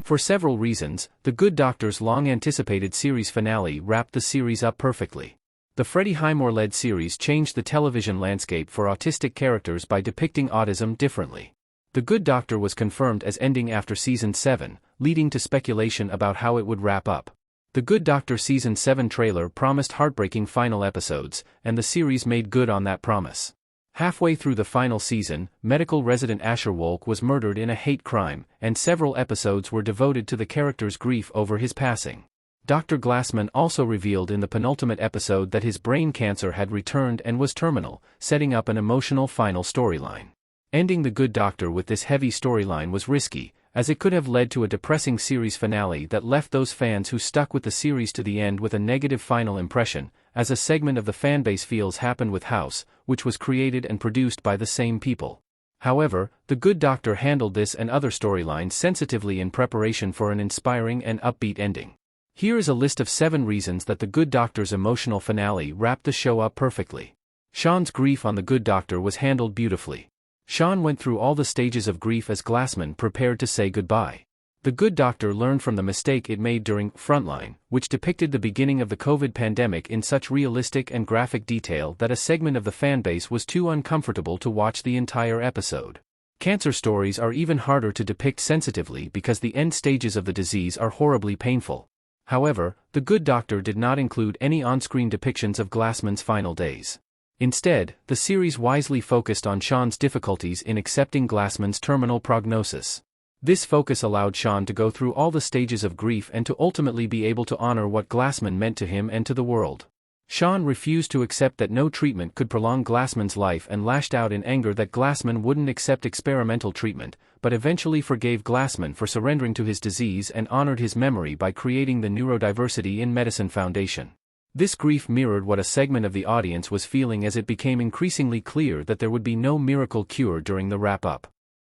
For several reasons, The Good Doctor's long-anticipated series finale wrapped the series up perfectly. The Freddie Highmore-led series changed the television landscape for autistic characters by depicting autism differently. The Good Doctor was confirmed as ending after Season 7, leading to speculation about how it would wrap up. The Good Doctor Season 7 trailer promised heartbreaking final episodes, and the series made good on that promise. Halfway through the final season, medical resident Asher Wolk was murdered in a hate crime, and several episodes were devoted to the character's grief over his passing. Dr. Glassman also revealed in the penultimate episode that his brain cancer had returned and was terminal, setting up an emotional final storyline. Ending The Good Doctor with this heavy storyline was risky, as it could have led to a depressing series finale that left those fans who stuck with the series to the end with a negative final impression, as a segment of the fanbase feels happened with House, which was created and produced by the same people. However, The Good Doctor handled this and other storylines sensitively in preparation for an inspiring and upbeat ending. Here is a list of 7 reasons that The Good Doctor's emotional finale wrapped the show up perfectly. Sean's grief on The Good Doctor was handled beautifully. Sean went through all the stages of grief as Glassman prepared to say goodbye. The Good Doctor learned from the mistake it made during Frontline, which depicted the beginning of the COVID pandemic in such realistic and graphic detail that a segment of the fanbase was too uncomfortable to watch the entire episode. Cancer stories are even harder to depict sensitively because the end stages of the disease are horribly painful. However, The Good Doctor did not include any on-screen depictions of Glassman's final days. Instead, the series wisely focused on Sean's difficulties in accepting Glassman's terminal prognosis. This focus allowed Sean to go through all the stages of grief and to ultimately be able to honor what Glassman meant to him and to the world. Sean refused to accept that no treatment could prolong Glassman's life and lashed out in anger that Glassman wouldn't accept experimental treatment, but eventually forgave Glassman for surrendering to his disease and honored his memory by creating the Neurodiversity in Medicine Foundation. This grief mirrored what a segment of the audience was feeling as it became increasingly clear that there would be no miracle cure during the wrap-up.